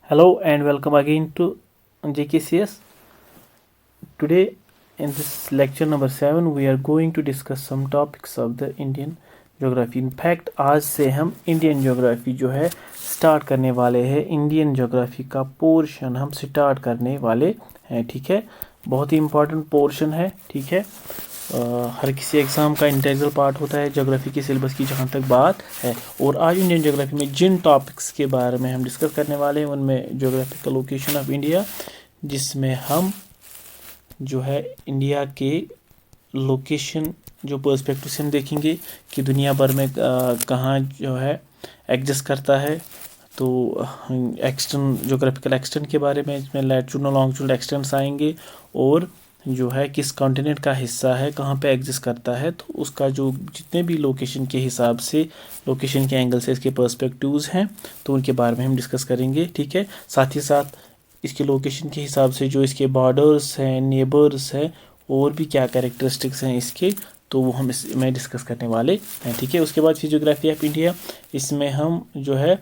Hello and welcome again to JKCS. Today, in this lecture number 7, we are going to discuss some topics of the Indian geography. In fact, आज से हम Indian geography जो है start करने वाले हैं. Indian geography का portion हम स्टार्ट करने वाले हैं. ठीक है, बहुत ही इम्पोर्टेंट पोर्शन है. ठीक है, हर किसी एग्ज़ाम का इंटीग्रल पार्ट होता है ज्योग्राफी के सिलेबस की जहाँ तक बात है. और आज इंडियन ज्योग्राफी में जिन टॉपिक्स के बारे में हम डिस्कस करने वाले हैं उनमें ज्योग्राफिकल लोकेशन ऑफ इंडिया, जिसमें हम जो है इंडिया के लोकेशन जो पर्सपेक्टिव से हम देखेंगे कि दुनिया भर में कहाँ जो है एग्जिस्ट करता है. तो एक्सटर्न ज्योग्राफिकल एक्सटेंट के बारे में इसमें लैटिट्यूड लॉन्गिट्यूड एक्सटेंट्स आएंगे और जो है किस कॉन्टिनेंट का हिस्सा है, कहाँ पे एग्जिस्ट करता है, तो उसका जो जितने भी लोकेशन के हिसाब से लोकेशन के एंगल से इसके पर्सपेक्टिव्स हैं तो उनके बारे में हम डिस्कस करेंगे. ठीक है, साथ ही साथ इसके लोकेशन के हिसाब से जो इसके बॉर्डर्स हैं, नेबर्स हैं और भी क्या कैरेक्टरिस्टिक्स हैं इसके, तो वो हम इसमें डिस्कस करने वाले हैं. ठीक है, उसके बाद फिजियोग्राफी ऑफ इंडिया, इसमें हम जो है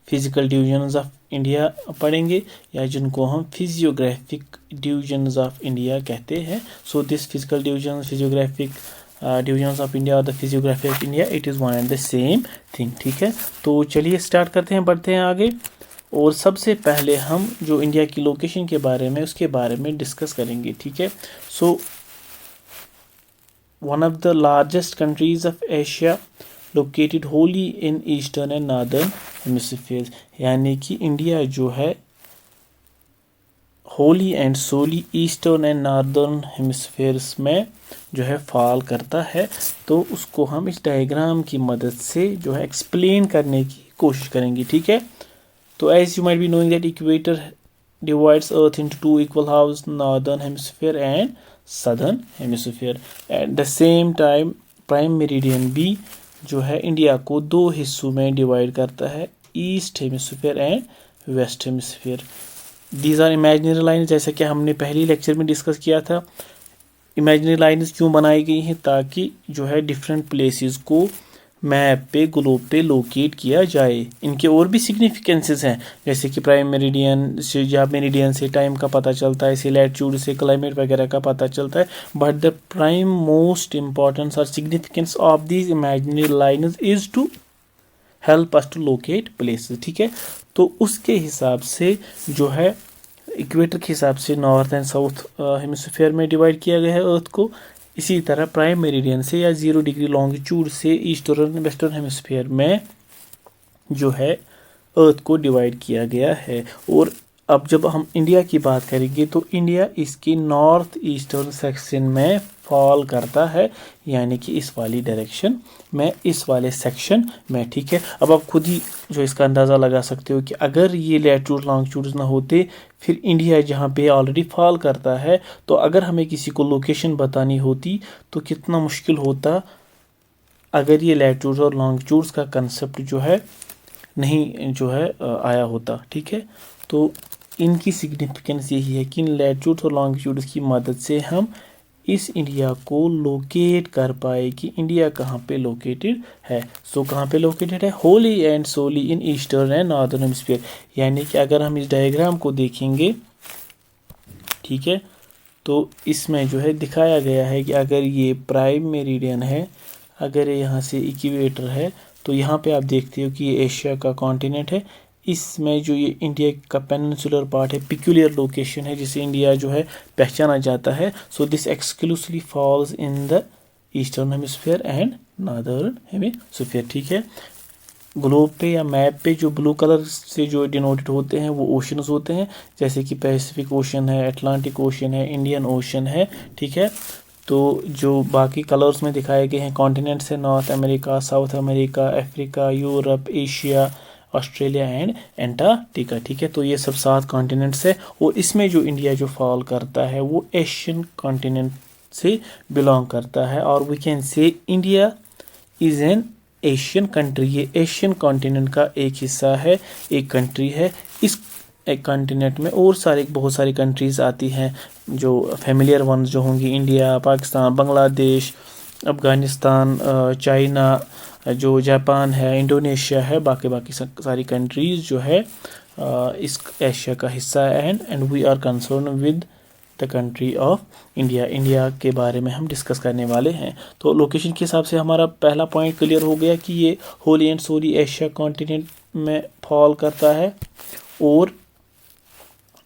फिजिकल डिवीजन्स ऑफ इंडिया पढ़ेंगे या जिनको हम फिजियोग्राफिक डिवीजन्स ऑफ इंडिया कहते हैं. So this physical division physiographic divisions of India और the physiography of India, it is one and the same thing. ठीक है, तो चलिए स्टार्ट करते हैं, बढ़ते हैं आगे. और सबसे पहले हम जो इंडिया की लोकेशन के बारे में उसके बारे में डिस्कस करेंगे. ठीक है, so one of the largest countries of Asia located wholly in eastern and northern hemisphere, यानी कि इंडिया जो है wholly and solely eastern and northern hemispheres में जो है फॉल करता है. तो उसको हम इस डायग्राम की मदद से जो है एक्सप्लेन करने की कोशिश करेंगे. ठीक है, तो as you might be knowing that equator divides earth into two equal halves, northern hemisphere and southern hemisphere. At the same time prime meridian भी जो है इंडिया को दो हिस्सों में डिवाइड करता है, east hemisphere and west hemisphere. These are imaginary line, जैसे कि हमने पहली लेक्चर में डिस्कस किया था. इमेजिनरी लाइन्स क्यों बनाई गई हैं? ताकि जो है डिफरेंट प्लेसेस को मैप पे ग्लोब पे लोकेट किया जाए. इनके और भी सिग्निफिकेंसेस हैं, जैसे कि प्राइम मेरिडियन से या मेरिडियन से टाइम का पता चलता है, से लैटिट्यूड से क्लाइमेट वगैरह का पता चलता है. But the prime most importance और significance of these imaginary lines is to help us to locate places. ठीक है, तो उसके हिसाब से जो है इक्वेटर के हिसाब से नॉर्थ एंड साउथ हेमिस्फीयर में डिवाइड किया गया है अर्थ को. इसी तरह प्राइम मेरिडियन से या 0 डिग्री लॉन्गिट्यूड से ईस्टर्न वेस्टर्न हेमिस्फीयर में जो है अर्थ को डिवाइड किया गया है. और अब जब हम इंडिया की बात करेंगे तो इंडिया इसकी नॉर्थ ईस्टर्न सेक्शन में फॉल करता है, यानी कि इस वाली डायरेक्शन में, इस वाले सेक्शन में. ठीक है, अब आप खुद ही जो इसका अंदाज़ा लगा सकते हो कि अगर ये लैटिट्यूड लॉन्गिट्यूड्स ना होते, फिर इंडिया जहाँ पे ऑलरेडी फॉल करता है, तो अगर हमें किसी को लोकेशन बतानी होती तो कितना मुश्किल होता अगर ये लैटिट्यूड और लॉन्गिट्यूड्स का कंसेप्ट जो है नहीं जो है आया होता. ठीक है, तो इनकी सिग्निफिकेंस यही है कि इन लैटिट्यूड और लॉन्गिट्यूड्स की मदद से हम इस इंडिया को लोकेट कर पाए कि इंडिया कहाँ पे लोकेटेड है. सो कहाँ पे लोकेटेड है? Wholly and solely in eastern and northern hemisphere. यानी कि अगर हम इस डायग्राम को देखेंगे, ठीक है, तो इसमें जो है दिखाया गया है कि अगर ये प्राइम मेरिडियन है, अगर ये यहाँ से इक्वेटर है, तो यहाँ पे आप देखते हो कि ये एशिया का कॉन्टिनेंट है. इसमें जो ये इंडिया का पेनिनसुलर पार्ट है, पिक्यूलियर लोकेशन है जिसे इंडिया जो है पहचाना जाता है. So this exclusively falls in the eastern hemisphere and northern hemisphere. ठीक है, ग्लोब पे या मैप पे जो ब्लू कलर से जो डिनोटेड होते हैं वो ओशंस होते हैं, जैसे कि पैसिफिक ओशन है, अटलांटिक ओशन है, इंडियन ओशन है. ठीक है, तो जो बाकी कलर्स में दिखाए गए हैं कॉन्टिनेंट्स है, north America, south America, Africa, Europe, Asia, Australia and Antarctica. ठीक है, तो ये सब 7 कॉन्टिनेंट्स है. और इसमें जो इंडिया जो फॉल करता है वो एशियन कॉन्टिनेंट से बिलोंग करता है, और we can say India is an Asian country. ये एशियन कॉन्टिनेंट का एक हिस्सा है, एक कंट्री है. इस एक कॉन्टिनेंट में और बहुत सारी कंट्रीज़ आती हैं जो फेमिलियर वंस जो होंगी, इंडिया, पाकिस्तान, बांग्लादेश, अफ़गानिस्तान, चाइना, जो जापान है, इंडोनेशिया है, बाकी बाकी सारी कंट्रीज़ जो है इस एशिया का हिस्सा है। And we are concern with the country of India. India के बारे में हम डिस्कस करने वाले हैं। तो लोकेशन के हिसाब से हमारा पहला पॉइंट क्लियर हो गया कि ये wholly and solely Asia continent में फॉल करता है और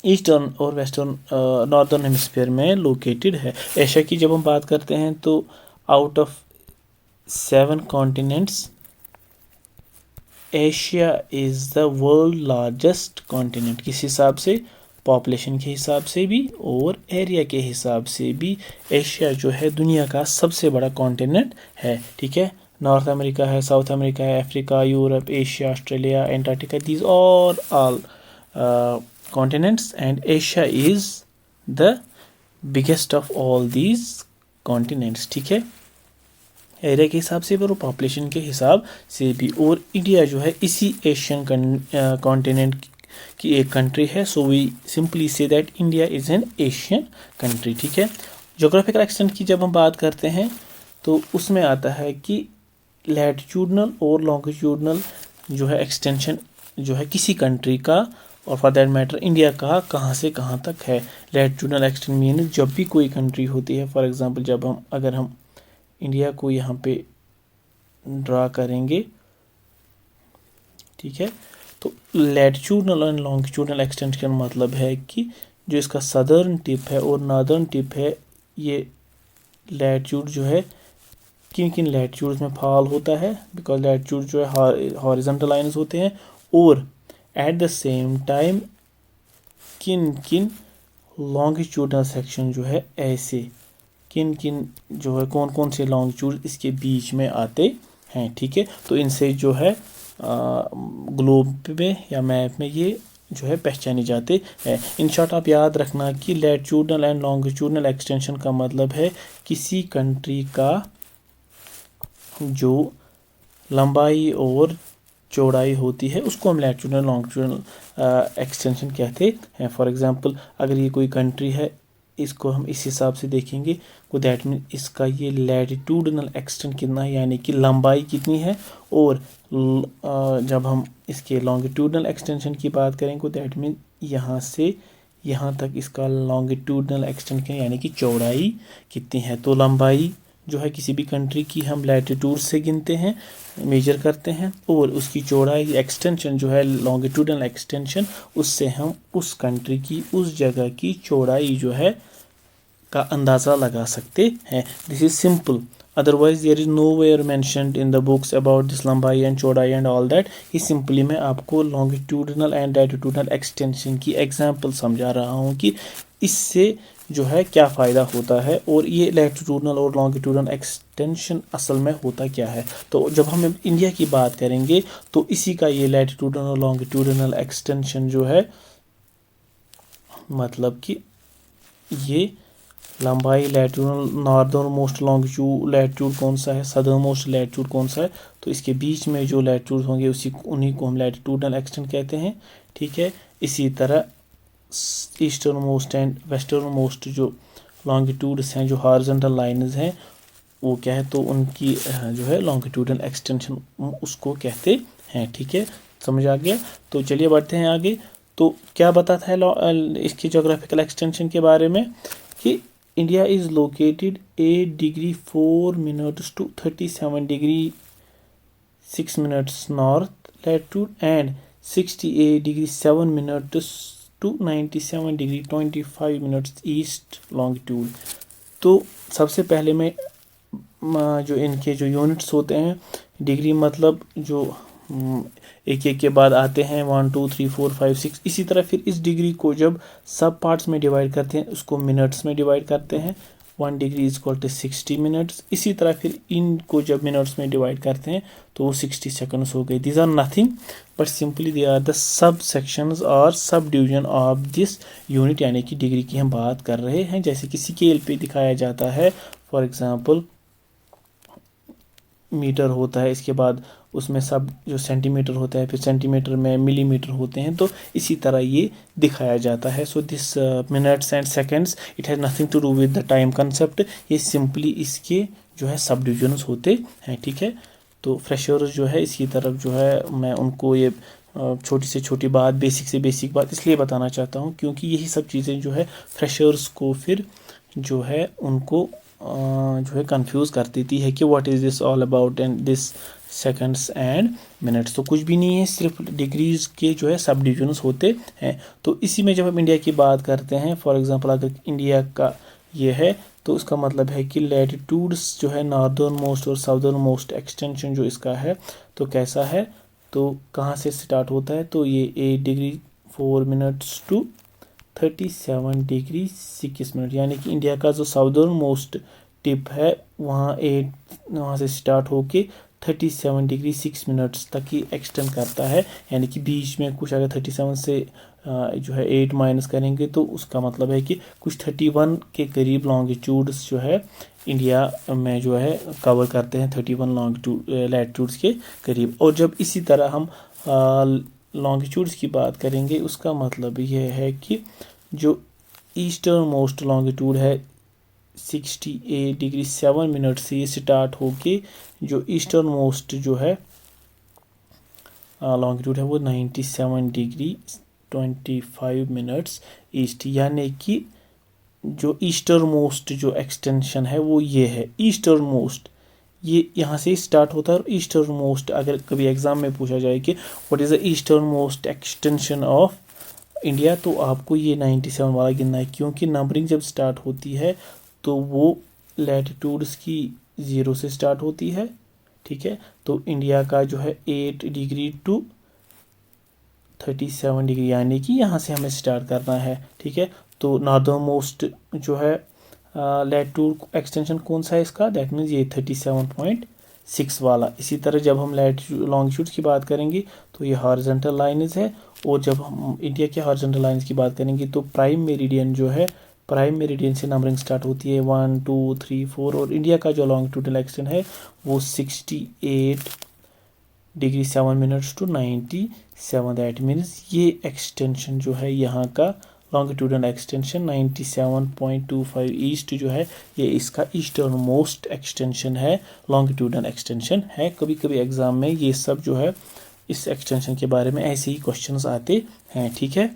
ईस्टर्न और वेस्टर्न नॉर्दर्न हेमिस्फीयर में लोकेटेड है। एशिया की जब हम बात करते हैं तो out of 7 continents Asia is the world largest continent. किस हिसाब से? पॉपुलेशन के हिसाब से भी और एरिया के हिसाब से भी एशिया जो है दुनिया का सबसे बड़ा कॉन्टिनेंट है। ठीक है, नॉर्थ अमेरिका है, साउथ अमेरिका है, Africa, Europe, Asia, Australia, Antarctica, these all continents and Asia is the biggest of all these continents। ठीक है, एरिया के हिसाब से भी और पॉपुलेशन के हिसाब से भी। और इंडिया जो है इसी एशियन कॉन्टिनेंट की एक कंट्री है। So we simply say that India is an Asian country. ठीक है, जोग्राफिकल एक्सटेंट की जब हम बात करते हैं तो उसमें आता है कि लैटिट्यूडनल और लॉन्गिट्यूडनल जो है एक्सटेंशन जो है किसी कंट्री का, और फॉर दैट मैटर इंडिया का, कहाँ से कहाँ तक है। लैटिट्यूडनल एक्सटेंट मीन जब भी कोई कंट्री होती है, फॉर एग्जांपल जब हम अगर हम इंडिया को यहाँ पे ड्रा करेंगे, ठीक है, तो लैटिट्यूडनल एंड लॉन्गिट्यूडनल एक्सटेंट का मतलब है कि जो इसका सदर्न टिप है और नॉर्दर्न टिप है, ये लैटिट्यूड जो है किन किन लैटिट्यूड्स में फॉल होता है, बिकॉज लैटिट्यूड जो है हॉरिजॉन्टल लाइंस होते हैं। और एट द सेम टाइम किन किन लॉन्गिट्यूडनल सेक्शन जो है ऐसे किन किन जो है कौन कौन से लॉन्गिट्यूड इसके बीच में आते हैं। ठीक है, तो इनसे जो है ग्लोब में या मैप में ये जो है पहचाने जाते हैं। इन शॉर्ट आप याद रखना कि लैटिट्यूडनल एंड लॉन्गिट्यूडनल एक्सटेंशन का मतलब है किसी कंट्री का जो लंबाई और चौड़ाई होती है उसको हम लैटिट्यूडनल लॉन्गिट्यूडनल एक्सटेंशन कहते हैं। फॉर एग्जांपल अगर ये कोई कंट्री है, इसको हम इस हिसाब से देखेंगे तो दैट मीन इसका ये लैटिट्यूडनल एक्सटेंट कितना है, यानी कि लंबाई कितनी है। और जब हम इसके लॉन्गिट्यूडनल एक्सटेंशन की बात करेंगे तो दैट मीन यहाँ से यहाँ तक इसका लॉन्गिट्यूडनल एक्सटेंट यानी कि चौड़ाई कितनी है। तो लंबाई जो है किसी भी कंट्री की हम लैटिट्यूड से गिनते हैं, मेजर करते हैं, और उसकी चौड़ाई एक्सटेंशन जो है लॉन्गिट्यूडनल एक्सटेंशन, उससे हम उस कंट्री की उस जगह की चौड़ाई जो है का अंदाज़ा लगा सकते हैं। This is simple, otherwise there is no where mentioned in the books about this लंबाई एंड चौड़ाई एंड ऑल दैट। ये सिंपली मैं आपको लॉन्गिट्यूडनल एंड लैटिट्यूडनल एक्सटेंशन की एग्जांपल समझा रहा हूँ कि इससे जो है क्या फ़ायदा होता है और ये लैटिट्यूडनल और लॉन्गिट्यूडनल एक्सटेंशन असल में होता क्या है। तो जब हम इंडिया की बात करेंगे तो इसी का ये लैटिट्यूडनल और लॉन्गिट्यूडनल एक्सटेंशन जो है मतलब कि ये लंबाई लैटिट्यूडनल नॉर्दर्न मोस्ट लैटिट्यूड कौन सा है, सदर्न मोस्ट लैटिट्यूड कौन सा है, तो इसके बीच में जो लैटिट्यूड होंगे उन्हीं को हम लैटिट्यूडनल एक्सटेंट कहते हैं। ठीक है, इसी तरह eastern most and western most जो लॉन्गिट्यूड्स हैं, जो हॉरिजॉन्टल लाइंस हैं, वो क्या है, तो उनकी जो है लॉन्गिट्यूडनल एक्सटेंशन उसको कहते हैं। ठीक है, समझ आ गया। तो चलिए बढ़ते हैं आगे। तो क्या बताता है इसकी जोग्राफिकल एक्सटेंशन के बारे में कि India is located 8 degree 4 minutes to 37 degree 6 minutes north latitude and 68 degree 7 minutes to 97 degree 25 minutes east longitude. तो सबसे पहले मैं जो इनके जो यूनिट्स होते हैं, डिग्री मतलब जो एक एक के बाद आते हैं 1 2 3 4 5 6, इसी तरह फिर इस डिग्री को जब सब पार्ट्स में डिवाइड करते हैं उसको मिनट्स में डिवाइड करते हैं, 1 degree is equal to 60 minutes. इसी तरह फिर इनको जब मिनट्स में डिवाइड करते हैं तो वो 60 सेकंड्स हो गए। These are nothing but simply they are the sub sections और sub division of this unit, यानी कि डिग्री की हम बात कर रहे हैं। जैसे कि स्केल पे दिखाया जाता है, फॉर एग्जांपल मीटर होता है, इसके बाद उसमें सब जो सेंटीमीटर होता है, फिर सेंटीमीटर में मिलीमीटर होते हैं, तो इसी तरह ये दिखाया जाता है. So this minutes and seconds it has nothing to do with the time concept. ये सिंपली इसके जो है सब डिविजन्स होते हैं. ठीक है, तो फ्रेशर्स जो है इसकी तरफ जो है मैं उनको ये छोटी से छोटी बात, बेसिक से बेसिक बात इसलिए बताना चाहता हूँ क्योंकि यही सब चीज़ें जो है फ्रेशर्स को फिर जो है उनको जो है कंफ्यूज कर देती है कि what is this all about and this seconds and minutes. तो कुछ भी नहीं है, सिर्फ डिग्रीज के जो है सब डिविजन्स होते हैं. तो इसी में जब हम इंडिया की बात करते हैं, फॉर एग्जांपल अगर इंडिया का ये है तो उसका मतलब है कि लैटिट्यूड्स जो है नॉर्दर्न मोस्ट और साउदर्न मोस्ट एक्सटेंशन जो इसका है तो कैसा है, तो कहाँ से स्टार्ट होता है, तो ये 8 degree 4 minutes to 37 degree 6 minute, यानी कि इंडिया का जो साउदर्न मोस्ट टिप है वहाँ से स्टार्ट होके 37 डिग्री 6 मिनट्स तक ही एक्सटेंड करता है. यानी कि बीच में कुछ अगर 37 से जो है 8 माइनस करेंगे तो उसका मतलब है कि कुछ 31 के करीब लॉन्गिट्यूड्स जो है इंडिया में जो है कवर करते हैं, 31 लैटिट्यूड्स के करीब. और जब इसी तरह हम लॉन्गिट्यूड्स की बात करेंगे उसका मतलब यह है कि जो ईस्टर्न मोस्ट लॉन्गिट्यूड है 68 डिग्री 7 मिनट से ये स्टार्ट होके जो ईस्टर्न मोस्ट जो है लॉन्गिट्यूड है वो 97 डिग्री 25 मिनट्स ईस्ट, यानी कि जो ईस्टर्न मोस्ट जो एक्सटेंशन है वो ये है ईस्टर्न मोस्ट. ये यहाँ से स्टार्ट होता है और ईस्टर्न मोस्ट अगर कभी एग्जाम में पूछा जाए कि what is the eastern most extension of India, तो आपको ये 97 वाला गिनना है क्योंकि नंबरिंग जब स्टार्ट होती है तो वो लैटिट्यूड्स की 0 से स्टार्ट होती है. ठीक है, तो इंडिया का जो है 8 डिग्री टू 37 डिग्री यानी कि यहाँ से हमें स्टार्ट करना है. ठीक है, तो नॉर्दर्न मोस्ट जो है लैटिट्यूड एक्सटेंशन कौन सा है इसका, दैट मीन्स ये 37.6 वाला. इसी तरह जब हम लॉन्गिट्यूड्स की बात करेंगे तो ये हॉरिजॉन्टल लाइन्स है, और जब हम इंडिया के हॉरिजॉन्टल लाइन्स की बात करेंगे तो प्राइम मेरिडियन जो है, प्राइम मेरिडियन से नंबरिंग स्टार्ट होती है 1 2 3 4, और इंडिया का जो लॉन्गिट्यूडल एक्सटेंशन है वो 68 degree 7 minutes to 97. That means ये एक्सटेंशन जो है यहाँ का लॉन्गिट्यूडल एक्सटेंशन 97.25 ईस्ट जो है ये इसका ईस्टर्न मोस्ट एक्सटेंशन है, लॉन्गिट्यूडल एक्सटेंशन है. कभी कभी एग्जाम में ये सब जो है इस एक्सटेंशन के बारे में ऐसे ही क्वेश्चंस आते हैं. ठीक है,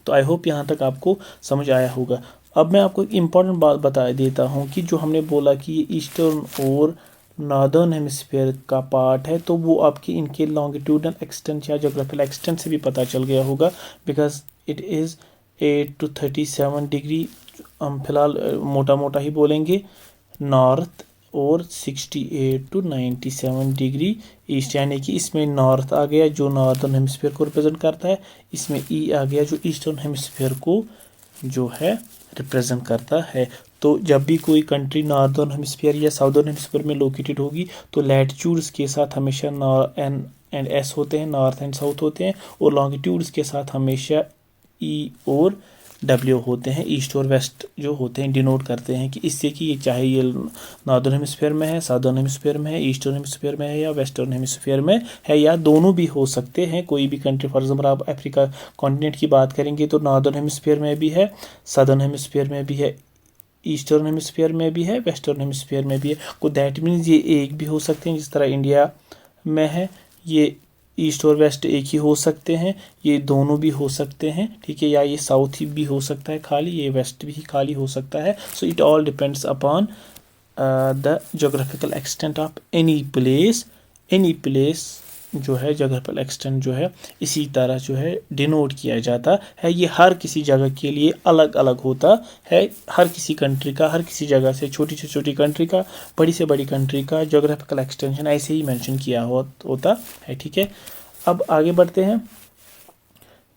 तो आई होप यहाँ तक आपको समझ आया होगा. अब मैं आपको एक इम्पॉर्टेंट बात बता देता हूँ कि जो हमने बोला कि ये ईस्टर्न और नॉर्दर्न हेमिस्फीयर का पार्ट है, तो वो आपके इनके लॉन्गिट्यूडल एक्सटेंट या जोग्राफिकल एक्सटेंट से भी पता चल गया होगा, because it is 8 to 37 degree. हम फिलहाल मोटा मोटा ही बोलेंगे नॉर्थ, और 68 to 97 डिग्री ईस्ट, यानी कि इसमें नॉर्थ आ गया जो नॉर्दर्न हेमिस्फीयर को रिप्रेजेंट करता है, इसमें ई आ गया जो ईस्टर्न हेमिस्फीयर को जो है रिप्रेजेंट करता है. तो जब भी कोई कंट्री नॉर्दर्न हेमिस्फीयर या साउदर्न हेमिस्फीयर में लोकेटेड होगी तो लैटिट्यूड्स के साथ हमेशा एन एंड एस होते हैं, नॉर्थ एंड साउथ होते हैं, और लॉन्गिट्यूड्स के साथ हमेशा ई और डब्ल्यू होते हैं, ईस्ट और वेस्ट जो होते हैं डिनोट करते हैं कि इससे कि ये चाहे ये नॉर्दर्न हेमिस्फीयर में है, साउदर्न हेमिस्फीयर में है, ईस्टर्न हेमिस्फीयर में है या वेस्टर्न हेमिस्फीयर में है, या दोनों भी हो सकते हैं. कोई भी कंट्री, फॉर एग्जाम्पल आप अफ्रीका कॉन्टिनेंट की बात करेंगे तो नॉर्दर्न हेमिस्फीयर में भी है, साउदर्न हेमिस्फीयर में भी है, ईस्टर्न हेमिस्फीयर में भी है, वेस्टर्न हेमिस्फीयर में भी है. को दैट मीन्स ये एक भी हो सकते हैं, जिस तरह इंडिया में है ये ईस्ट और वेस्ट एक ही हो सकते हैं, ये दोनों भी हो सकते हैं. ठीक है, या ये साउथ ही भी हो सकता है खाली, ये वेस्ट भी खाली हो सकता है. So it all depends upon the geographical extent of any place. Any place जो है जोग्राफिकल एक्सटेंट जो है इसी तरह जो है डिनोट किया जाता है. ये हर किसी जगह के लिए अलग अलग होता है, हर किसी कंट्री का, हर किसी जगह से छोटी से छोटी कंट्री का, बड़ी से बड़ी कंट्री का जोग्राफिकल एक्सटेंशन ऐसे ही मेंशन किया होता है. ठीक है, अब आगे बढ़ते हैं.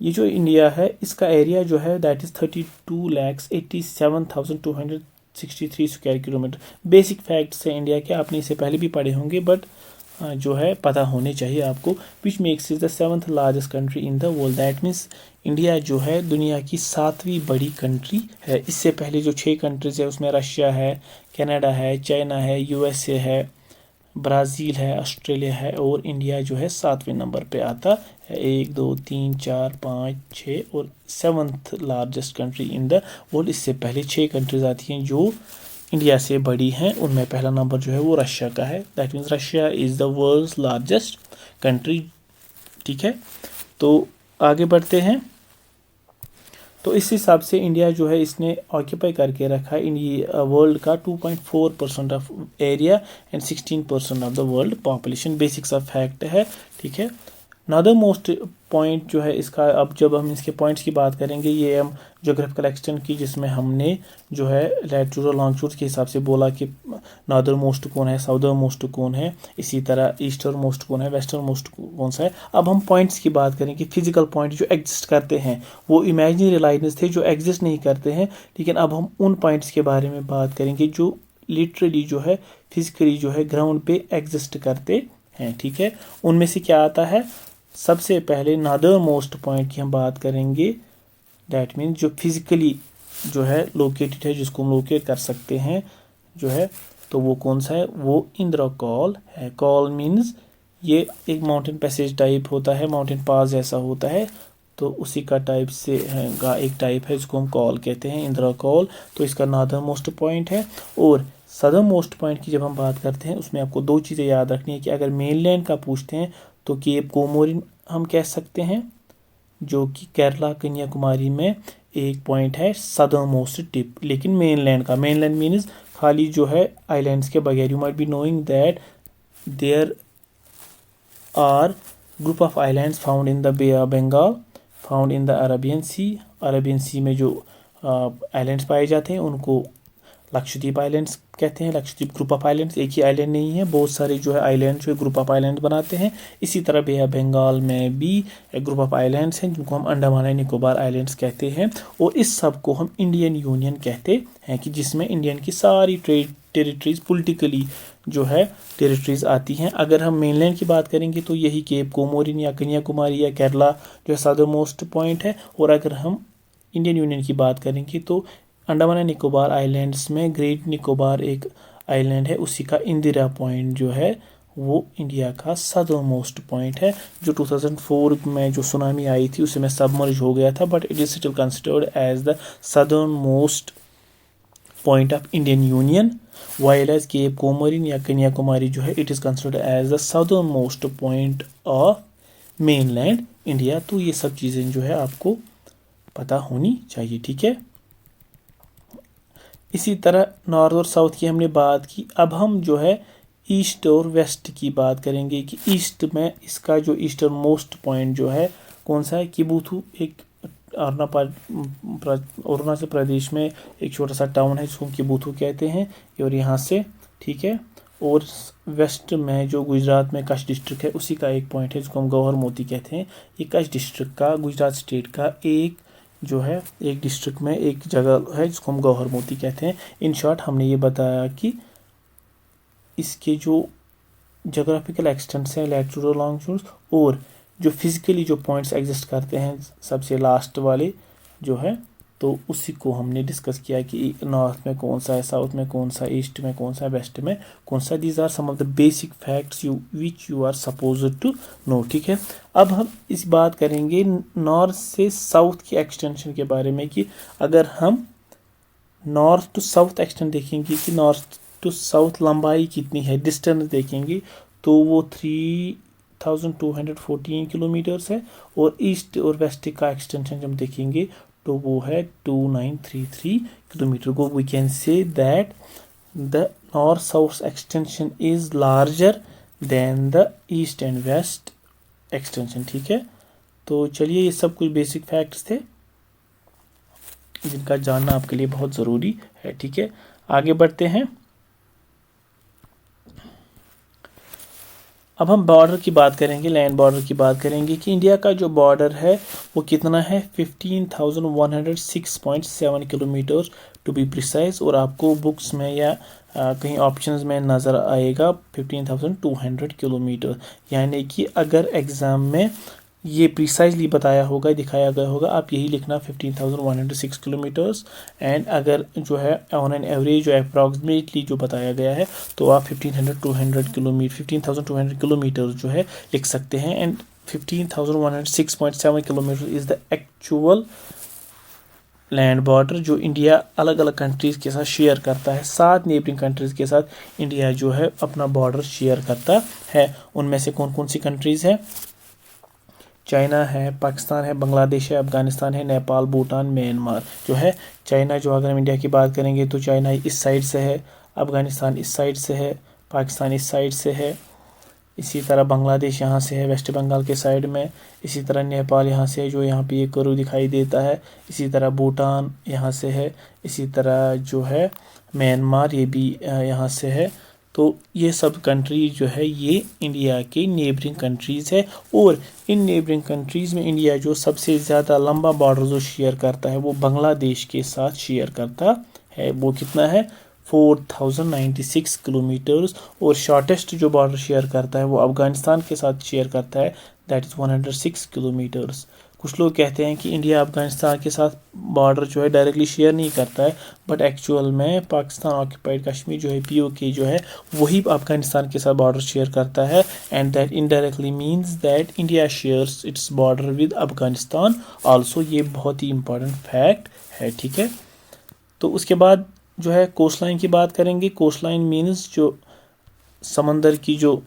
ये जो इंडिया है इसका एरिया जो है that is 32,87,263 square kilometre. Basic facts है इंडिया के, आपने इसे पहले भी पढ़े होंगे, बट जो है पता होने चाहिए आपको. Which makes is the 7th largest country in the world. That means India जो है दुनिया की 7वीं बड़ी कंट्री है. इससे पहले जो 6 कंट्रीज है उसमें रशिया है, कनाडा है, चाइना है, यूएसए है, ब्राज़ील है, ऑस्ट्रेलिया है और इंडिया जो है 7वें नंबर पे आता है। 1 2 3 4 5 6 और 7th largest country in the world. इससे पहले 6 कंट्रीज आती हैं जो इंडिया से बड़ी हैं। उनमें पहला नंबर जो है वो रशिया का है। That means Russia is the world's largest country. ठीक है, तो आगे बढ़ते हैं। तो इस हिसाब से इंडिया जो है इसने ऑक्यूपाई करके रखा है इंडिया वर्ल्ड का 2.4% of area and 16% of the world population. Basics of fact है। ठीक है, नाउ द मोस्ट पॉइंट जो है इसका, अब जब हम इसके पॉइंट्स की बात करेंगे, ये हम ज्योग्राफिकल एक्सटेंट की, जिसमें हमने जो है लैटीट्यूड और लॉन्गिट्यूड के हिसाब से बोला कि नॉर्दर्न मोस्ट कौन है, साउदर्न मोस्ट कौन है, इसी तरह ईस्टर्न मोस्ट कौन है, वेस्टर्न मोस्ट कौन सा है। अब हम पॉइंट्स की बात करें कि फिजिकल पॉइंट जो एग्जिस्ट करते हैं, वो इमेजिनरी लाइन्स थे जो एग्जिस्ट नहीं करते हैं। लेकिन अब हम उन पॉइंट्स के बारे में बात करेंगे जो लिटरली जो है फिजिकली जो है ग्राउंड पे एग्जिस्ट करते हैं। ठीक है, उनमें से क्या आता है, सबसे पहले नॉर्दर्न मोस्ट पॉइंट की हम बात करेंगे। डैट मीन्स जो फिजिकली जो है लोकेटेड है, जिसको हम लोकेट कर सकते हैं जो है, तो वो कौन सा है, वो इंद्रा कॉल है। कॉल मीन्स ये एक माउंटेन पैसेज टाइप होता है, माउंटेन पास जैसा होता है, तो उसी का टाइप से का एक टाइप है जिसको हम कॉल कहते हैं, इंद्रा कॉल। तो इसका नॉर्दर्न मोस्ट पॉइंट है। और सदर्न मोस्ट पॉइंट की जब हम बात करते हैं, उसमें आपको 2 चीज़ें याद रखनी है कि अगर मेनलैंड का पूछते हैं तो केप कोमोरिन हम कह सकते हैं, जो कि केरला कन्याकुमारी में एक पॉइंट है, सदर्न मोस्ट टिप। लेकिन मेनलैंड का, मेनलैंड मीन्स खाली जो है आइलैंड्स के बगैर। You might be knowing that there are group of islands found in the Bay of Bengal, found in the Arabian Sea. Arabian Sea में जो आइलैंड्स पाए जाते हैं उनको लक्षद्वीप आइलैंड्स कहते हैं। लक्षद्वीप ग्रुप ऑफ आइलैंड्स, एक ही आइलैंड नहीं है, बहुत सारे जो है आइलैंड जो है ग्रुप ऑफ आइलैंड बनाते हैं। इसी तरह बे ऑफ बंगाल में भी एक ग्रुप ऑफ आइलैंड्स हैं जिनको हम अंडमान एंड निकोबार आइलैंड्स कहते हैं। और इस सब को हम इंडियन यूनियन कहते हैं, कि जिसमें इंडियन की सारी टेरिटरीज पोलिटिकली जो है टेरिटरीज आती हैं। अगर हम मेनलैंड की बात करेंगे तो यही केप कोमोरिन या कन्याकुमारी या केरला जो है सदर्न मोस्ट पॉइंट है। और अगर हम इंडियन यूनियन की बात करेंगे तो अंडमान एंड निकोबार आइलैंड्स में ग्रेट निकोबार एक आइलैंड है, उसी का इंदिरा पॉइंट जो है वो इंडिया का सदर्न मोस्ट पॉइंट है। जो 2004 में जो सुनामी आई थी उसमें सबमर्ज हो गया था, but it is still considered as the southern most point of Indian union. While as Cape Comorin या कन्याकुमारी जो है it is considered as the southern most point of mainland India. तो ये सब चीज़ें जो है आपको पता होनी चाहिए। ठीक है, इसी तरह नॉर्थ और साउथ की हमने बात की। अब हम जो है ईस्ट और वेस्ट की बात करेंगे कि ईस्ट में इसका जो ईस्टर्न मोस्ट पॉइंट जो है कौन सा है, किबुथु। एक अरुणाचल प्रदेश में एक छोटा सा टाउन है जिसको किबुथु कहते हैं, और यहाँ से ठीक है। और वेस्ट में जो गुजरात में कच्छ डिस्ट्रिक्ट है उसी का एक पॉइंट है जिसको हम गौहर मोती कहते हैं। ये कच्छ डिस्ट्रिक्ट का, गुजरात स्टेट का एक जो है एक डिस्ट्रिक्ट में एक जगह है जिसको हम गौहर मोती कहते हैं। इन शॉर्ट हमने ये बताया कि इसके जो जोग्राफिकल एक्सटेंट्स हैं, लैटीट्यूड और लॉन्गिट्यूड, और जो फिजिकली जो पॉइंट्स एग्जिस्ट करते हैं सबसे लास्ट वाले जो है, तो उसी को हमने डिस्कस किया कि नॉर्थ में कौन सा है, साउथ में कौन सा, ईस्ट में कौन सा, वेस्ट में कौन सा। These are some of the basic facts which you are supposed to know. ठीक है, अब हम इस बात करेंगे नॉर्थ से साउथ की एक्सटेंशन के बारे में, कि अगर हम नॉर्थ टू साउथ एक्सटेंड देखेंगे कि नॉर्थ टू साउथ लंबाई कितनी है, डिस्टेंस देखेंगे तो वो 3214 किलोमीटर्स है। और ईस्ट और वेस्ट का एक्सटेंशन जब देखेंगे तो वो है 2933 किलोमीटर को। We can say that the north south extension is larger than the east and west extension. ठीक है, तो चलिए ये सब कुछ बेसिक फैक्ट्स थे जिनका जानना आपके लिए बहुत ज़रूरी है। ठीक है, आगे बढ़ते हैं। अब हम बॉर्डर की बात करेंगे, लैंड बॉर्डर की बात करेंगे कि इंडिया का जो बॉर्डर है वो कितना है, 15,106.7 किलोमीटर टू बी प्रिसाइज। और आपको बुक्स में या कहीं ऑप्शंस में नज़र आएगा 15,200 किलोमीटर। यानी कि अगर एग्ज़ाम में ये प्रिसाइजली बताया होगा, दिखाया गया होगा, आप यही लिखना 15,106 किलोमीटर्स। एंड अगर जो है ऑन एन एवरेज जो अप्रॉक्सीमेटली जो बताया गया है तो आप 15,200 किलोमीटर जो है लिख सकते हैं। And 15,106.7 kilometre is the actual land border जो इंडिया अलग अलग कंट्रीज़ के साथ शेयर करता है। 7 नेबरिंग कंट्रीज़ के साथ इंडिया जो है अपना बॉर्डर शेयर करता है। उनमें से कौन कौन सी कंट्रीज़ हैं? चाइना है, पाकिस्तान है, बांग्लादेश है, अफगानिस्तान है, नेपाल, भूटान, म्यांमार। जो है चाइना, जो अगर हम इंडिया की बात करेंगे तो चाइना इस साइड से है, अफगानिस्तान इस साइड से है, पाकिस्तान इस साइड से है, इसी तरह बांग्लादेश यहाँ से है वेस्ट बंगाल के साइड में, इसी तरह नेपाल यहाँ से है जो यहाँ पे ये करू दिखाई देता है, इसी तरह भूटान यहाँ से है, इसी तरह जो है म्यांमार ये भी यहाँ से है। तो ये सब कंट्री जो है ये इंडिया के नेबरिंग कंट्रीज़ है। और इन नेबरिंग कंट्रीज़ में इंडिया जो सबसे ज़्यादा लंबा बॉर्डर जो शेयर करता है वो बांग्लादेश के साथ शेयर करता है। वो कितना है? 4,096 किलोमीटर्स। और शॉर्टेस्ट जो बॉर्डर शेयर करता है वो अफगानिस्तान के साथ शेयर करता है, दैट इज़ 106 किलोमीटर्स। कुछ लोग कहते हैं कि इंडिया अफगानिस्तान के साथ बॉर्डर जो है डायरेक्टली शेयर नहीं करता है, बट एक्चुअल में पाकिस्तान ऑक्यूपाइड कश्मीर जो है POK जो है वही अफगानिस्तान के साथ बॉर्डर शेयर करता है। And that indirectly means that India shares its border with Afghanistan also. ये बहुत ही इंपॉर्टेंट फैक्ट है, ठीक है। तो उसके बाद जो है कोस्ट लाइन की बात करेंगे। कोस्ट लाइन मीन्स जो समंदर की जो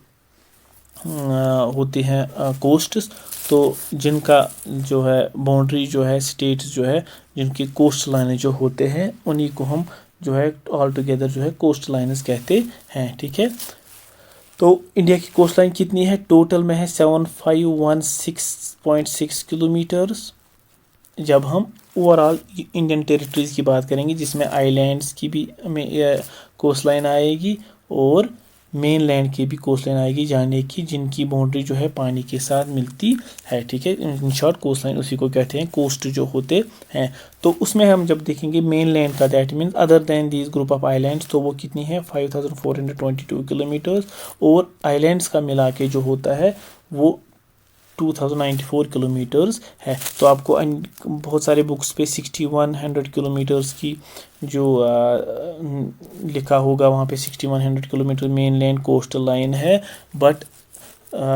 होती हैं कोस्ट्स, तो जिनका जो है बाउंड्री जो है स्टेट्स जो है जिनकी कोस्ट लाइनें जो होते हैं उन्हीं को हम जो है ऑल टुगेदर जो है कोस्ट लाइन्स कहते हैं, ठीक है। तो इंडिया की कोस्ट लाइन कितनी है? टोटल में है 7516.6 किलोमीटर्स। जब हम ओवरऑल इंडियन टेरिटरीज़ की बात करेंगे जिसमें आइलैंड्स की भी में कोस्ट लाइन आएगी और मेन लैंड की भी कोस्ट लाइन आएगी, जाने की जिनकी बाउंड्री जो है पानी के साथ मिलती है, ठीक है। इन शॉर्ट कोस्ट लाइन उसी को कहते हैं, कोस्ट जो होते हैं। तो उसमें हम जब देखेंगे मेन लैंड का, that means other than these group of islands, तो वो कितनी है? 5,422 किलोमीटर्स। और आइलैंड्स का मिला के जो होता है वो 2,094 किलोमीटर्स है। तो आपको बहुत सारे बुक्स पे 6,100 किलोमीटर्स की जो लिखा होगा वहाँ पे 6,100 kilometre main land coastal line है। बट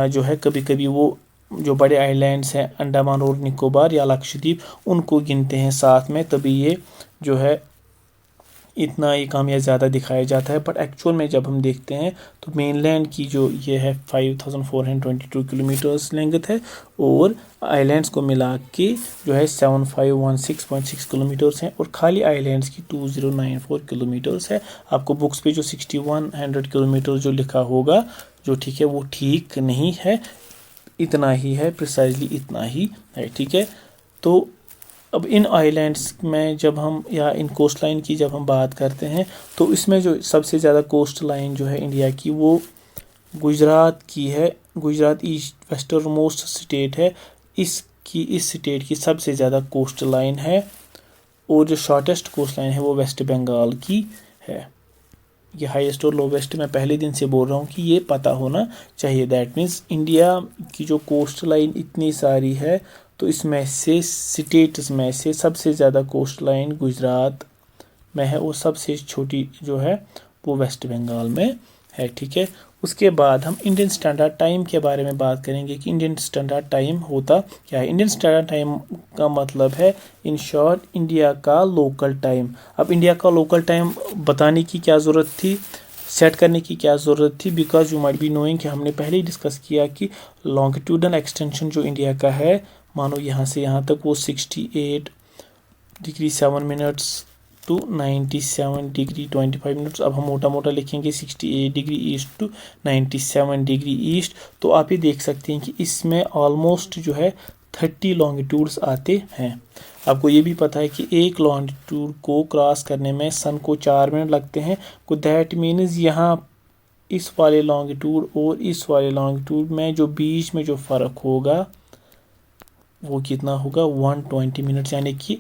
जो है कभी कभी वो जो बड़े आइलैंड्स हैं अंडमान और निकोबार या लक्षद्वीप उनको गिनते हैं साथ में, तभी ये जो है इतना ही कम या ज़्यादा दिखाया जाता है। बट एक्चुअल में जब हम देखते हैं तो मेनलैंड की जो ये है 5,422 किलोमीटर्स लेंथ है और आइलैंड्स को मिला के जो है 7,516.6 किलोमीटर्स हैं और खाली आइलैंड्स की 2,094 किलोमीटर्स है। आपको बुक्स पे जो 6,100 किलोमीटर जो लिखा होगा जो ठीक है वो ठीक नहीं है, इतना ही है, प्रिसाइजली इतना ही है, ठीक है। तो अब इन आइलैंड्स में जब हम या इन कोस्ट लाइन की जब हम बात करते हैं तो इसमें जो सबसे ज़्यादा कोस्ट लाइन जो है इंडिया की वो गुजरात की है। Gujarat east western most state है, इस स्टेट की सबसे ज़्यादा कोस्ट लाइन है। और जो शॉर्टेस्ट कोस्ट लाइन है वो वेस्ट बंगाल की है। ये हाईएस्ट और लोवेस्ट मैं पहले दिन से बोल रहा हूँ कि ये पता होना चाहिए। दैट मीन्स इंडिया की जो कोस्ट लाइन इतनी सारी है तो इसमें से स्टेट्स में से सबसे ज़्यादा कोस्ट लाइन गुजरात में है और सबसे छोटी जो है वो वेस्ट बंगाल में है, ठीक है। उसके बाद हम इंडियन स्टैंडर्ड टाइम के बारे में बात करेंगे कि इंडियन स्टैंडर्ड टाइम होता क्या है। इंडियन स्टैंडर्ड टाइम का मतलब है इन शॉर्ट इंडिया का लोकल टाइम। अब इंडिया का लोकल टाइम बताने की क्या ज़रूरत थी, सेट करने की क्या ज़रूरत थी, because you might be knowing कि हमने पहले ही डिस्कस किया कि लॉन्गिट्यूडनल एक्सटेंशन जो इंडिया का है, मानो यहाँ से यहाँ तक वो 68 degree 7 minutes to 97 degree 25 minutes. अब हम मोटा मोटा लिखेंगे 68 degree east to 97 degree east. तो आप ये देख सकते हैं कि इसमें ऑलमोस्ट जो है 30 लॉन्गिट्यूड्स आते हैं। आपको ये भी पता है कि एक लॉन्गिट्यूड को क्रॉस करने में सन को 4 मिनट लगते हैं। को दैट मीन्स यहाँ इस वाले लॉन्गिट्यूड और इस वाले लॉन्गिट्यूड में जो बीच में जो फ़र्क होगा वो कितना होगा? 120 मिनट्स। यानी कि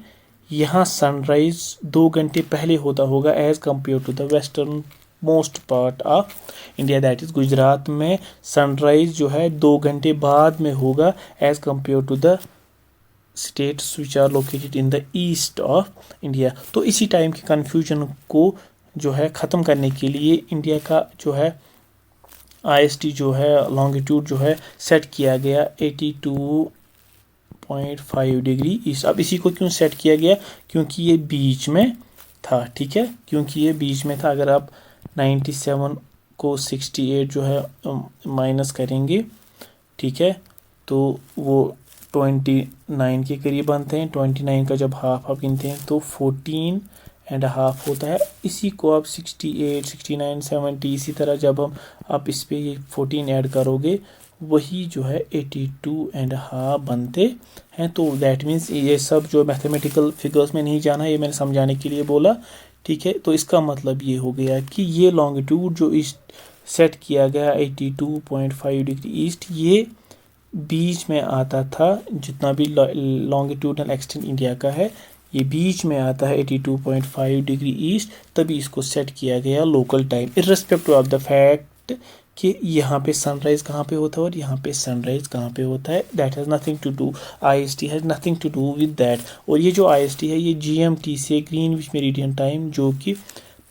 यहाँ सनराइज़ 2 घंटे पहले होता होगा as compare to the western most part of India, that is Gujarat में सनराइज जो है 2 घंटे बाद में होगा as compare to the states which are located in the east of India. तो इसी टाइम के कन्फ्यूजन को जो है ख़त्म करने के लिए इंडिया का जो है IST जो है लॉन्गिट्यूड जो है सेट किया गया 82.5 डिग्री ईस्ट। अब इसी को क्यों सेट किया गया, क्योंकि ये बीच में था, ठीक है, क्योंकि ये बीच में था। अगर आप 97 को 68 जो है माइनस करेंगे, ठीक है, तो वो 29 के करीब बनते हैं। 29 का जब हाफ आप गिनते हैं तो 14.5 होता है। इसी को आप 68, 69, 70 इसी तरह जब आप इस पे ये 14 ऐड करोगे वही जो है 82.5 बनते हैं। तो दैट मीन्स ये सब जो मैथमेटिकल फिगर्स में नहीं जाना, ये मैंने समझाने के लिए बोला, ठीक है। तो इसका मतलब ये हो गया कि ये लॉन्गिट्यूड जो इस सेट किया गया 82.5 डिग्री ईस्ट, ये बीच में आता था। जितना भी लॉन्गिट्यूडनल एक्सटेंट इंडिया का है ये बीच में आता है 82.5 डिग्री ईस्ट, तभी इसको सेट किया गया local time irrespective of the fact कि यहाँ पे सनराइज़ कहाँ पे होता है और यहाँ पे सनराइज़ कहाँ पे होता है। That has nothing to do, IST has nothing to do with that. और ये जो IST है ये GMT से ग्रीनविच मेरिडियन टाइम जो कि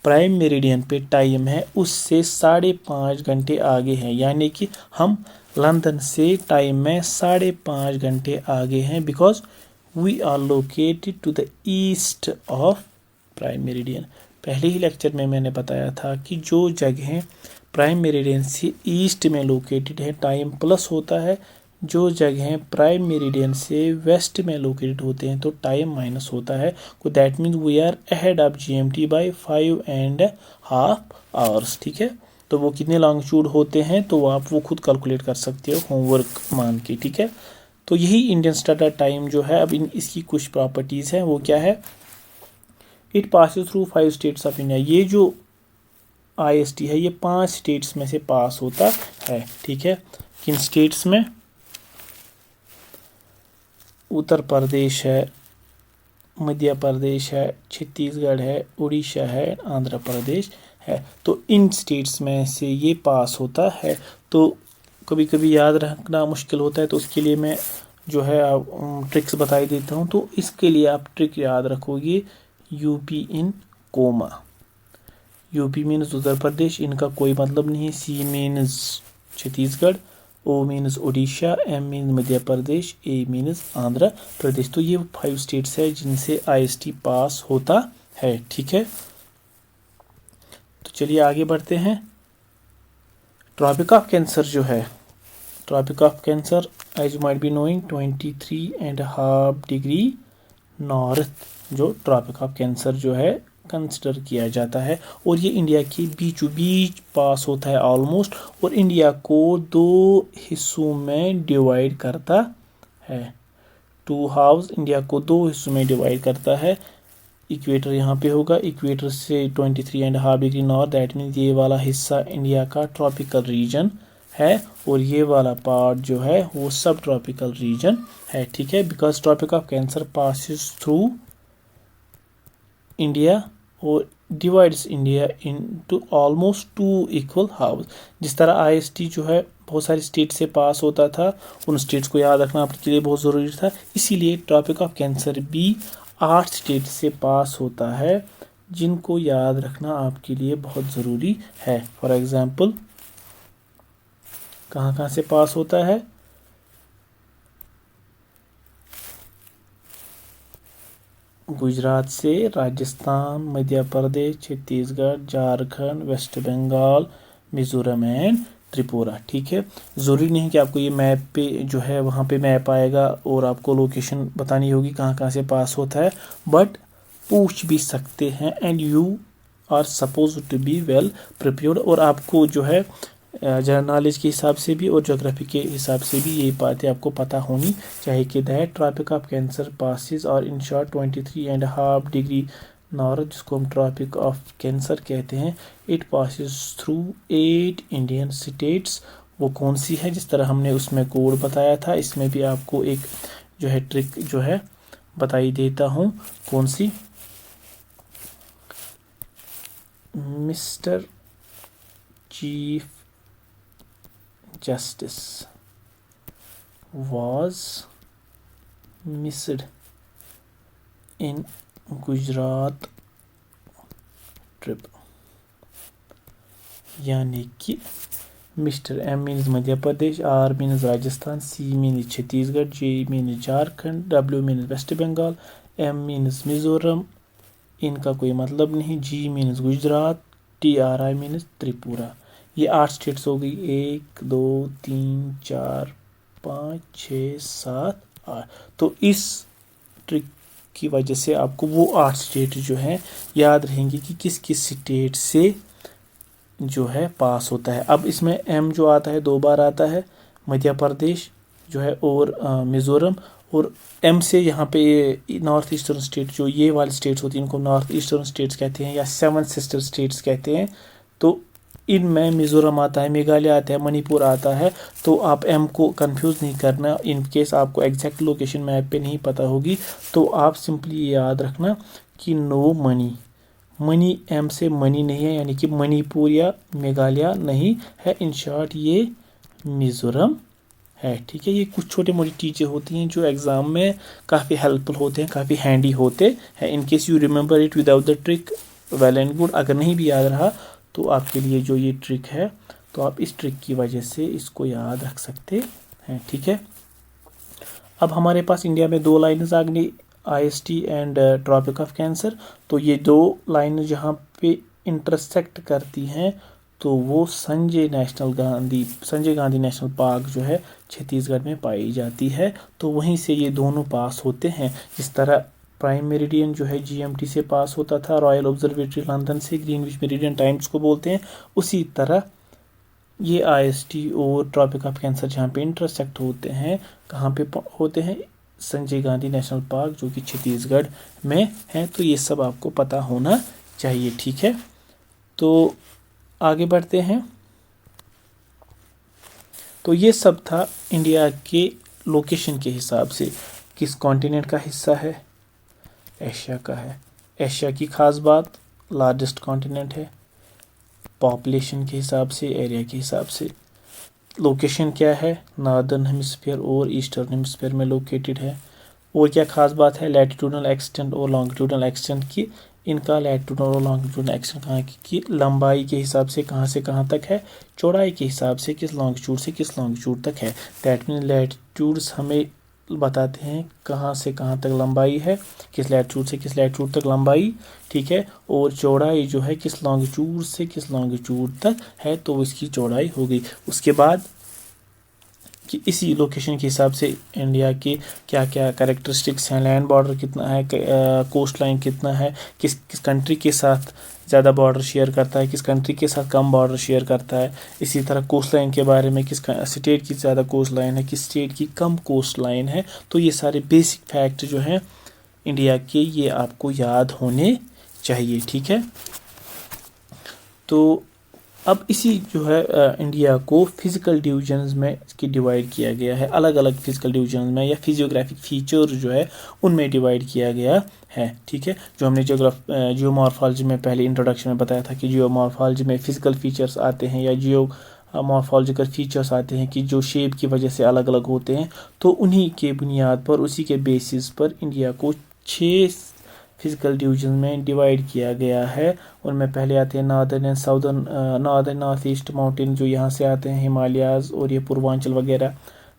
प्राइम मेरिडियन पे टाइम है उससे 5.5 घंटे आगे है, यानी कि हम लंदन से टाइम में 5.5 घंटे आगे हैं, because we are located to the east of prime meridian. पहले ही लेक्चर में मैंने बताया था कि जो जगहें प्राइम मेरिडियन से ईस्ट में लोकेटेड है टाइम प्लस होता है, जो जगहें प्राइम मेरिडियन से वेस्ट में लोकेटेड होते हैं तो टाइम माइनस होता है। तो that means we are ahead of GMT by 5.5 hours, ठीक है। तो वो कितने लॉन्गिट्यूड होते हैं तो आप वो खुद कैलकुलेट कर सकते हो होमवर्क मान के, ठीक है। तो यही इंडियन स्टैंडर्ड टाइम जो है, अब इसकी कुछ प्रॉपर्टीज़ हैं, वो क्या है, it passes through 5 states of India. ये जो IST है ये 5 स्टेट्स में से पास होता है, ठीक है। किन स्टेट्स में, उत्तर प्रदेश है, मध्य प्रदेश है, छत्तीसगढ़ है, उड़ीसा है, आंध्र प्रदेश है। तो इन स्टेट्स में से ये पास होता है। तो कभी कभी याद रखना मुश्किल होता है, तो उसके लिए मैं जो है ट्रिक्स बताई देता हूँ। तो इसके लिए आप ट्रिक याद रखोगे, UP in coma. UP means Uttar Pradesh, इनका कोई मतलब नहीं है। C means Chhattisgarh, O means Orissa, M means Madhya Pradesh, A means Andhra Pradesh. तो ये 5 स्टेट्स है जिनसे IST पास होता है, ठीक है। तो चलिए आगे बढ़ते हैं। ट्रॉपिक ऑफ कैंसर जो है, Tropic of Cancer as you might be knowing 23.5 degree north जो ट्रॉपिक ऑफ कैंसर जो है कंसिडर किया जाता है। और ये इंडिया के बीचों बीच पास होता है ऑलमोस्ट, और इंडिया को 2 हिस्सों में डिवाइड करता है। 2 हाउस इंडिया को 2 हिस्सों में डिवाइड करता है। इक्वेटर यहाँ पे होगा, इक्वेटर से 23.5 डिग्री नॉर्थ, दैट मीन्स ये वाला हिस्सा इंडिया का ट्रॉपिकल रीजन है, और ये वाला पार्ट जो है वो सब ट्रॉपिकल रीजन है, ठीक है। Because tropic of cancer passes through India और divides India into almost 2 equal halves. जिस तरह IST जो है बहुत सारी स्टेट से पास होता था, उन स्टेट्स को याद रखना आपके लिए बहुत ज़रूरी था। इसीलिए ट्रॉपिक ऑफ कैंसर भी 8 स्टेट से पास होता है, जिनको याद रखना आपके लिए बहुत ज़रूरी है। फॉर एग्ज़ाम्पल कहाँ कहाँ से पास होता है, गुजरात से, राजस्थान, मध्य प्रदेश, छत्तीसगढ़, झारखंड, वेस्ट बंगाल, मिजोरम एंड त्रिपुरा, ठीक है। ज़रूरी नहीं कि आपको ये मैप पे जो है वहाँ पे मैप आएगा और आपको लोकेशन बतानी होगी कहाँ कहाँ से पास होता है, बट पूछ भी सकते हैं। And you are suppose to be well prepared. और आपको जो है जनरल नॉलेज के हिसाब से भी और ज्योग्राफी के हिसाब से भी ये बातें आपको पता होनी चाहिए कि that Tropic of cancer passes और इन शॉर्ट 23.5 डिग्री नॉर्थ, जिसको हम ट्रॉपिक ऑफ कैंसर कहते हैं, it passes through 8 Indian states. वो कौन सी है, जिस तरह हमने उसमें कोड बताया था, इसमें भी आपको एक जो है ट्रिक जो है बताई देता हूँ। कौन सी, mister Chief Justice was missed in Gujarat trip. यानी कि mister M means Madhya Pradesh, R means Rajasthan, C means Chhattisgarh, J means Jharkhand, W means West Bengal, M means Mizoram, इनका कोई मतलब नहीं, G means Gujarat, TRI means Tripura. ये 8 स्टेट्स हो गई, 1 2 3 4 5 6 7 8। तो इस ट्रिक की वजह से आपको वो 8 स्टेट जो हैं याद रहेंगे कि किस किस स्टेट से जो है पास होता है। अब इसमें M जो आता है 2 बार आता है, मध्य प्रदेश जो है और मिज़ोरम, और M से यहाँ पे नॉर्थ ईस्टर्न स्टेट जो ये वाली स्टेट्स होती हैं इनको नॉर्थ ईस्टर्न स्टेट्स कहते हैं या 7 सिस्टर स्टेट्स कहते हैं। तो इनमें मिज़ोरम आता है, मेघालय आता है, मणिपुर आता है। तो आप M को कंफ्यूज नहीं करना। इन केस आपको एग्जैक्ट लोकेशन मैप पे नहीं पता होगी तो आप सिंपली याद रखना कि नो मनी, मनी M से मनी नहीं है, यानी कि मणिपुर या मेघालय नहीं है। इन शॉर्ट ये मिज़ोरम है। ठीक है, ये कुछ छोटे मोटी चीज़ें होती हैं जो एग्ज़ाम में काफ़ी हेल्पफुल होते हैं, काफ़ी हैंडी होते हैं। In case you remember it without the trick, well and good. अगर नहीं भी याद रहा तो आपके लिए जो ये ट्रिक है तो आप इस ट्रिक की वजह से इसको याद रख सकते हैं। ठीक है, अब हमारे पास इंडिया में 2 लाइन्स आ गई, IST and Tropic of Cancer. तो ये 2 लाइन जहाँ पे इंटरसेक्ट करती हैं तो वो संजय गांधी नेशनल पार्क जो है छत्तीसगढ़ में पाई जाती है। तो वहीं से ये दोनों पास होते हैं। जिस तरह प्राइम मेरिडियन जो है GMT से पास होता था, रॉयल ऑब्जर्वेटरी लंदन से ग्रीनविच मेरिडियन टाइम्स को बोलते हैं, उसी तरह ये IST और ट्रॉपिक ऑफ कैंसर जहाँ पे इंटरसेक्ट होते हैं, कहाँ पे होते हैं, संजय गांधी नेशनल पार्क जो कि छत्तीसगढ़ में है। तो ये सब आपको पता होना चाहिए। ठीक है, तो आगे बढ़ते हैं। तो ये सब था इंडिया के लोकेशन के हिसाब से, किस कॉन्टिनेंट का हिस्सा है, एशिया का है। एशिया की खास बात लार्जेस्ट कॉन्टिनेंट है, पॉपुलेशन के हिसाब से, एरिया के हिसाब से। लोकेशन क्या है, नॉर्दर्न हेमिस्फीयर और ईस्टर्न हेमिस्फीयर में लोकेटेड है। और क्या खास बात है, लैटिट्यूडनल एक्सटेंट और लॉन्गिट्यूडनल एक्सटेंट की। इनका लैटिट्यूडनल और लॉन्गिट्यूडनल एक्सटेंट कहाँ की लंबाई के हिसाब से कहाँ से कहाँ तक है, चौड़ाई के हिसाब से किस लॉन्गिट्यूड से किस लॉन्गिट्यूड तक है। दैट मीन लैटिट्यूड्स हमें बताते हैं कहाँ से कहाँ तक लंबाई है, किस लैटिट्यूड से किस लैटिट्यूड तक लंबाई। ठीक है, और चौड़ाई जो है किस लॉन्गिट्यूड से किस लॉन्गिट्यूड तक है, तो इसकी चौड़ाई हो गई। उसके बाद कि इसी लोकेशन के हिसाब से इंडिया की क्या क्या कैरेक्टरिस्टिक्स हैं, लैंड बॉर्डर कितना है, कोस्ट लाइन कितना है, किस किस कंट्री के साथ ज़्यादा बॉर्डर शेयर करता है, किस कंट्री के साथ कम बॉर्डर शेयर करता है। इसी तरह कोस्ट लाइन के बारे में, किस स्टेट की ज़्यादा कोस्ट लाइन है, किस स्टेट की कम कोस्ट लाइन है। तो ये सारे बेसिक फैक्ट जो हैं इंडिया के, ये आपको याद होने चाहिए। ठीक है, तो अब इसी जो है इंडिया को फिजिकल डिवीजन्स में इसकी डिवाइड किया गया है, अलग अलग फिजिकल डिवीजन्स में या फिजियोग्राफिक फीचर जो है उनमें डिवाइड किया गया है। ठीक है, जो हमने जियोमॉर्फोलॉजी में पहले इंट्रोडक्शन में बताया था कि जियोमॉर्फोलॉजी में फिजिकल फीचर्स आते हैं या जियोमॉर्फोलॉजिकल फीचर्स आते हैं कि जो शेप की वजह से अलग अलग होते हैं। तो उन्हीं के बुनियाद पर, उसी के बेसिस पर इंडिया को 6 फिजिकल डिवीजन में डिवाइड किया गया है। उनमें पहले आते हैं northern and southern, northern north east mountain जो यहाँ से आते हैं, हिमालयाज़ और ये पूर्वांचल वगैरह।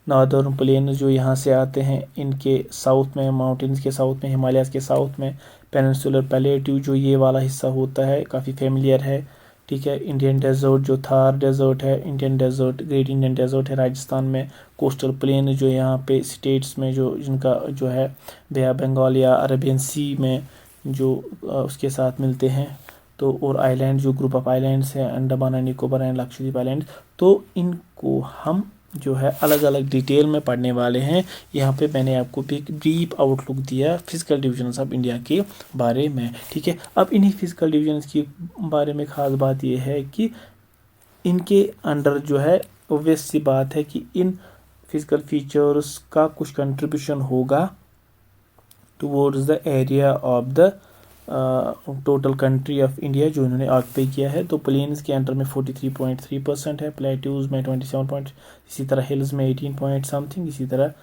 नॉर्दर्न प्लेन जो यहाँ से आते हैं, इनके साउथ में, माउंटेन्स के साउथ में, हिमालयाज़ के साउथ में पेनिनसुलर पैलेटिव जो ये वाला हिस्सा होता है, काफ़ी फेमिलियर है। ठीक है, इंडियन डेजर्ट जो थार डेजर्ट है, Indian desert, great Indian desert है राजस्थान में। कोस्टल प्लेन जो यहाँ पे स्टेट्स में जो जिनका जो है बे ऑफ बंगाल या अरेबियन सी में जो उसके साथ मिलते हैं। तो और आइलैंड जो ग्रुप ऑफ आइलैंड्स हैं, Andaman and Nicobar and Lakshadweep island, तो इनको हम जो है अलग अलग डिटेल में पढ़ने वाले हैं। यहाँ पे मैंने आपको भी एक ब्रीफ आउटलुक दिया फिजिकल डिवीजन्स ऑफ इंडिया के बारे में। ठीक है, अब इन्हीं फिजिकल डिवीजन्स के बारे में ख़ास बात यह है कि इनके अंडर जो है ऑब्वियस सी बात है कि इन फिजिकल फीचर्स का कुछ कंट्रीब्यूशन होगा towards the area of the total country of India जो इन्होंने ऑक्यूपाई किया है। तो प्लेन्स के अंडर में 43.3% है, प्लेट्यूज में 27 इसी तरह हिल्स में 18 पॉइंट समथिंग, इसी तरह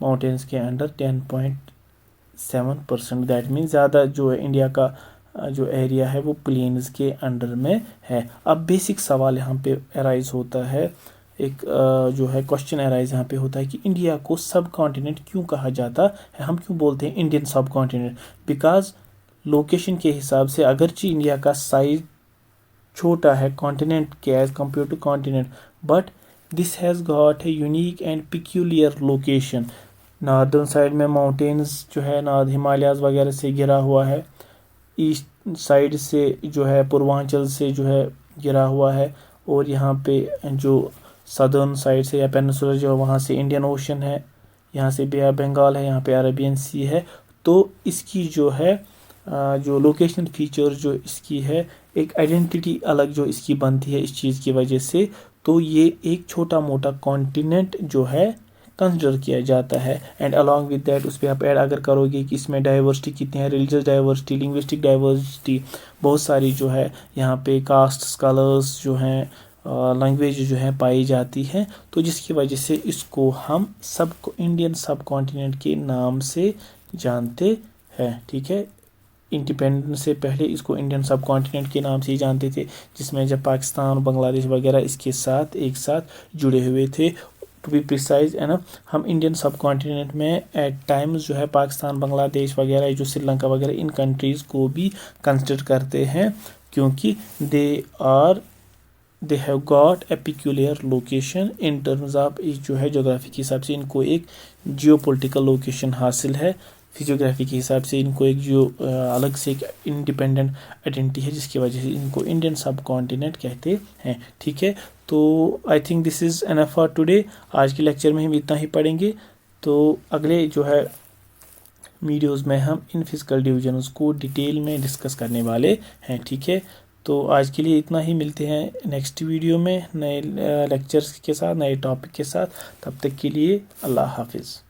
माउंटेन्स के अंडर 10.7%। दैट मीन ज़्यादा जो है इंडिया का जो एरिया है वो प्लेन्स के अंडर में है। अब बेसिक सवाल यहाँ पे अराइज होता है, एक जो है क्वेश्चन अराइज यहाँ पे होता है कि इंडिया को सब कॉन्टिनेंट क्यों कहा जाता है, हम क्यों बोलते हैं इंडियन सब कॉन्टिनेंट। बिकॉज लोकेशन के हिसाब से अगरचे इंडिया का साइज छोटा है कॉन्टिनेंट के as compare to continent, but this has got a unique and peculiar location. Northern side में माउंटेन्स जो है नॉर्थ हिमालयाज वगैरह से घिरा हुआ है, ईस्ट साइड से जो है पूर्वांचल से जो है घिरा हुआ है, और यहाँ पे जो सदर्न साइड से या पेनिनसुलर जो वहाँ से इंडियन ओशन है, यहाँ से बे ऑफ बंगाल है, यहाँ पे अरेबियन सी है। तो इसकी जो है जो लोकेशनल फीचर जो इसकी है, एक आइडेंटिटी अलग जो इसकी बनती है इस चीज़ की वजह से। तो ये एक छोटा मोटा कॉन्टिनेंट जो है कंसिडर किया जाता है। एंड अलॉन्ग विद दैट उस पर आप ऐड अगर करोगे कि इसमें डाइवर्सिटी कितनी है, रिलीजियस डाइवर्सिटी, लिंग्विस्टिक डाइवर्सिटी, बहुत सारी जो है यहाँ पे कास्ट कलर्स जो हैं, लैंग्वेज जो है पाई जाती है, तो जिसकी वजह से इसको हम सब इंडियन सब कॉन्टिनेंट के नाम से जानते हैं। ठीक है, इंडिपेंडेंस से पहले इसको इंडियन सब कॉन्टिनेंट के नाम से ही जानते थे, जिसमें जब पाकिस्तान बांग्लादेश वगैरह इसके साथ एक साथ जुड़े हुए थे। टू बी प्रिसाइज है ना, हम इंडियन सब कॉन्टिनेंट में एट टाइम्स जो है पाकिस्तान बांग्लादेश वगैरह जो श्रीलंका वगैरह इन कंट्रीज़ को भी कंसिडर करते हैं, क्योंकि they have got a peculiar location in terms of इस जो है जोग्राफी के हिसाब से इनको एक जियोपॉलिटिकल लोकेशन हासिल है, फिजियोग्राफी के हिसाब से इनको एक जो अलग से एक इंडिपेंडेंट आइडेंटिटी है, जिसकी वजह से इनको इंडियन सब कॉन्टिनेंट कहते हैं। ठीक है, तो I think this is enough for today. आज के लेक्चर में हम इतना ही पढ़ेंगे, तो अगले जो है वीडियोज़ में हम इन फिजिकल डिविजन्स को डिटेल में डिस्कस करने वाले हैं। ठीक है, तो आज के लिए इतना ही, मिलते हैं नेक्स्ट वीडियो में नए लेक्चर्स के साथ, नए टॉपिक के साथ। तब तक के लिए अल्लाह हाफिज़।